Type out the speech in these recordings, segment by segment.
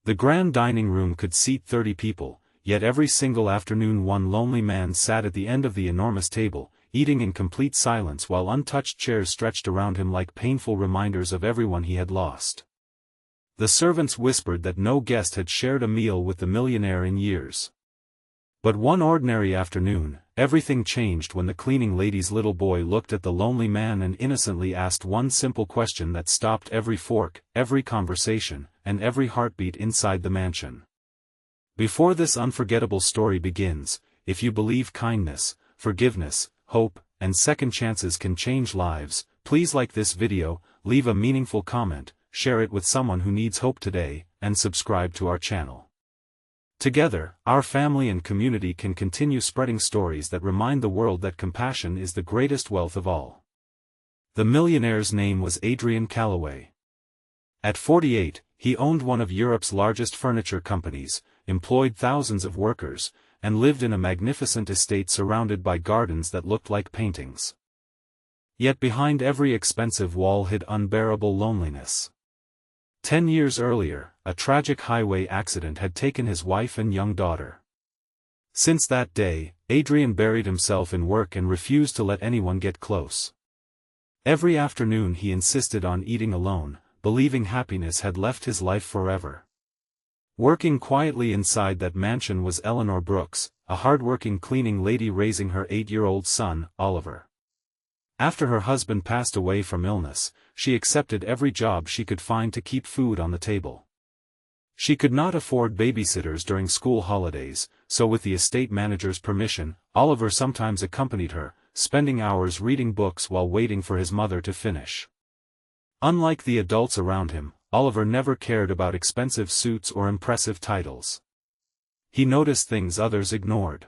The grand dining room could seat 30 people, yet every single afternoon one lonely man sat at the end of the enormous table, eating in complete silence while untouched chairs stretched around him like painful reminders of everyone he had lost. The servants whispered that no guest had shared a meal with the millionaire in years. But one ordinary afternoon, everything changed when the cleaning lady's little boy looked at the lonely man and innocently asked one simple question that stopped every fork, every conversation, and every heartbeat inside the mansion. Before this unforgettable story begins, if you believe kindness, forgiveness, hope, and second chances can change lives, please like this video, leave a meaningful comment, share it with someone who needs hope today, and subscribe to our channel. Together, our family and community can continue spreading stories that remind the world that compassion is the greatest wealth of all. The millionaire's name was Adrian Calloway. At 48, he owned one of Europe's largest furniture companies, employed thousands of workers, and lived in a magnificent estate surrounded by gardens that looked like paintings. Yet behind every expensive wall hid unbearable loneliness. 10 years earlier, a tragic highway accident had taken his wife and young daughter. Since that day, Adrian buried himself in work and refused to let anyone get close. Every afternoon he insisted on eating alone, believing happiness had left his life forever. Working quietly inside that mansion was Eleanor Brooks, a hard-working cleaning lady raising her 8-year-old son, Oliver. After her husband passed away from illness, she accepted every job she could find to keep food on the table. She could not afford babysitters during school holidays, so with the estate manager's permission, Oliver sometimes accompanied her, spending hours reading books while waiting for his mother to finish. Unlike the adults around him, Oliver never cared about expensive suits or impressive titles. He noticed things others ignored.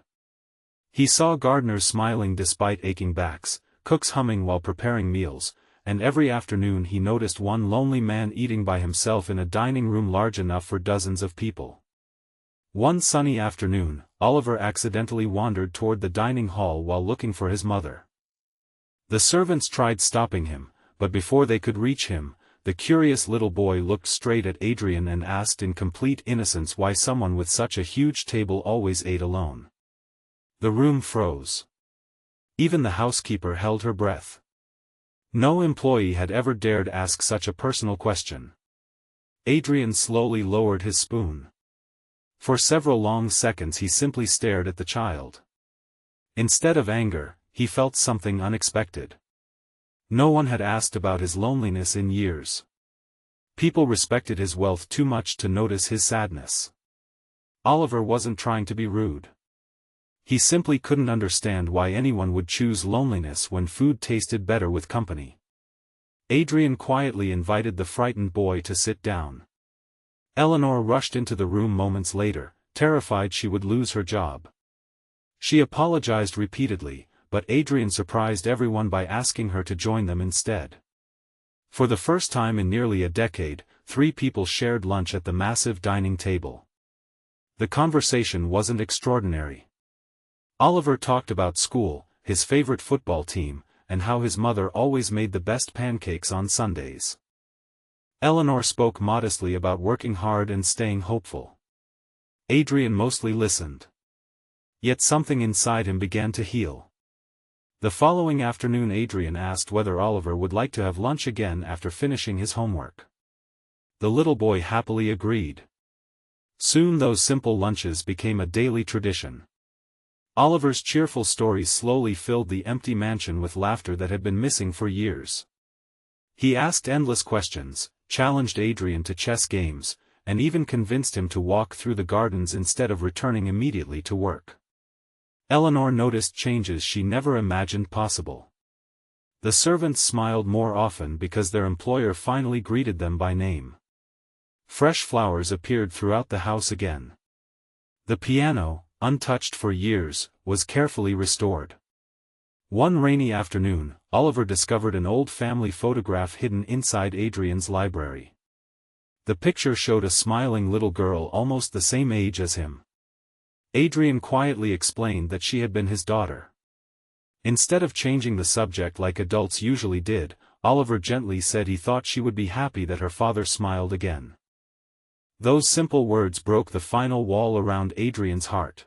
He saw gardeners smiling despite aching backs, cooks humming while preparing meals, and every afternoon he noticed one lonely man eating by himself in a dining room large enough for dozens of people. One sunny afternoon, Oliver accidentally wandered toward the dining hall while looking for his mother. The servants tried stopping him, but before they could reach him, the curious little boy looked straight at Adrian and asked in complete innocence why someone with such a huge table always ate alone. The room froze. Even the housekeeper held her breath. No employee had ever dared ask such a personal question. Adrian slowly lowered his spoon. For several long seconds he simply stared at the child. Instead of anger, he felt something unexpected. No one had asked about his loneliness in years. People respected his wealth too much to notice his sadness. Oliver wasn't trying to be rude. He simply couldn't understand why anyone would choose loneliness when food tasted better with company. Adrian quietly invited the frightened boy to sit down. Eleanor rushed into the room moments later, terrified she would lose her job. She apologized repeatedly, but Adrian surprised everyone by asking her to join them instead. For the first time in nearly a decade, 3 people shared lunch at the massive dining table. The conversation wasn't extraordinary. Oliver talked about school, his favorite football team, and how his mother always made the best pancakes on Sundays. Eleanor spoke modestly about working hard and staying hopeful. Adrian mostly listened. Yet something inside him began to heal. The following afternoon Adrian asked whether Oliver would like to have lunch again after finishing his homework. The little boy happily agreed. Soon those simple lunches became a daily tradition. Oliver's cheerful stories slowly filled the empty mansion with laughter that had been missing for years. He asked endless questions, challenged Adrian to chess games, and even convinced him to walk through the gardens instead of returning immediately to work. Eleanor noticed changes she never imagined possible. The servants smiled more often because their employer finally greeted them by name. Fresh flowers appeared throughout the house again. The piano, untouched for years, was carefully restored. One rainy afternoon, Oliver discovered an old family photograph hidden inside Adrian's library. The picture showed a smiling little girl almost the same age as him. Adrian quietly explained that she had been his daughter. Instead of changing the subject like adults usually did, Oliver gently said he thought she would be happy that her father smiled again. Those simple words broke the final wall around Adrian's heart.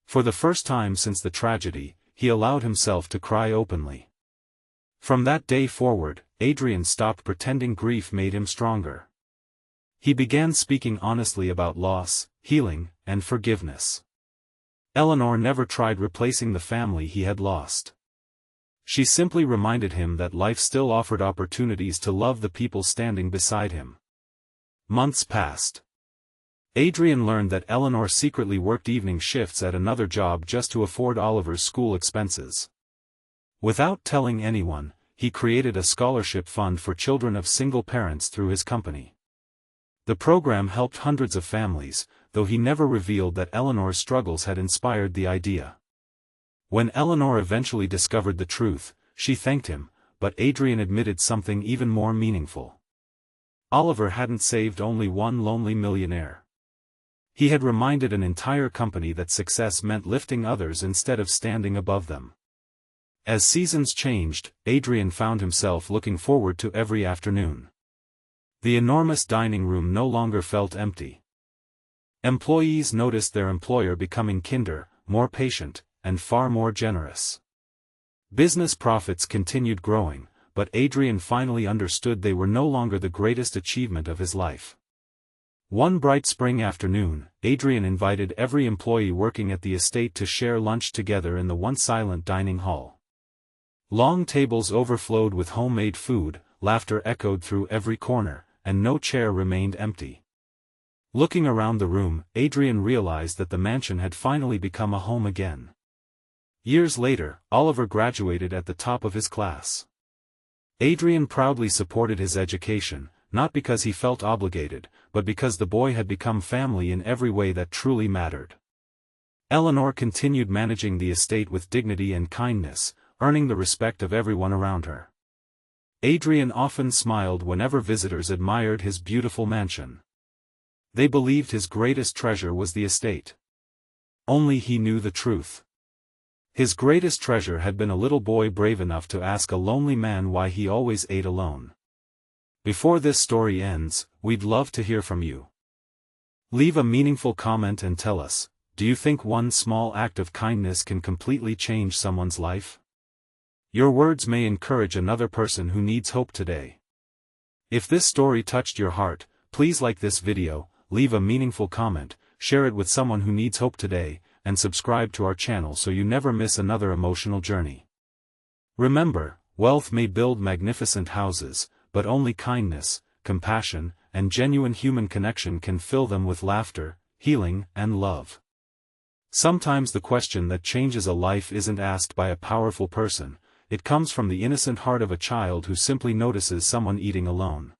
For the first time since the tragedy, he allowed himself to cry openly. From that day forward, Adrian stopped pretending grief made him stronger. He began speaking honestly about loss, healing, and forgiveness. Eleanor never tried replacing the family he had lost. She simply reminded him that life still offered opportunities to love the people standing beside him. Months passed. Adrian learned that Eleanor secretly worked evening shifts at another job just to afford Oliver's school expenses. Without telling anyone, he created a scholarship fund for children of single parents through his company. The program helped hundreds of families, though he never revealed that Eleanor's struggles had inspired the idea. When Eleanor eventually discovered the truth, she thanked him, but Adrian admitted something even more meaningful. Oliver hadn't saved only one lonely millionaire. He had reminded an entire company that success meant lifting others instead of standing above them. As seasons changed, Adrian found himself looking forward to every afternoon. The enormous dining room no longer felt empty. Employees noticed their employer becoming kinder, more patient, and far more generous. Business profits continued growing, but Adrian finally understood they were no longer the greatest achievement of his life. One bright spring afternoon, Adrian invited every employee working at the estate to share lunch together in the once silent dining hall. Long tables overflowed with homemade food, laughter echoed through every corner, and no chair remained empty. Looking around the room, Adrian realized that the mansion had finally become a home again. Years later, Oliver graduated at the top of his class. Adrian proudly supported his education, not because he felt obligated, but because the boy had become family in every way that truly mattered. Eleanor continued managing the estate with dignity and kindness, earning the respect of everyone around her. Adrian often smiled whenever visitors admired his beautiful mansion. They believed his greatest treasure was the estate. Only he knew the truth. His greatest treasure had been a little boy brave enough to ask a lonely man why he always ate alone. Before this story ends, we'd love to hear from you. Leave a meaningful comment and tell us, do you think one small act of kindness can completely change someone's life? Your words may encourage another person who needs hope today. If this story touched your heart, please like this video, leave a meaningful comment, share it with someone who needs hope today, and subscribe to our channel so you never miss another emotional journey. Remember, wealth may build magnificent houses, but only kindness, compassion, and genuine human connection can fill them with laughter, healing, and love. Sometimes the question that changes a life isn't asked by a powerful person, it comes from the innocent heart of a child who simply notices someone eating alone.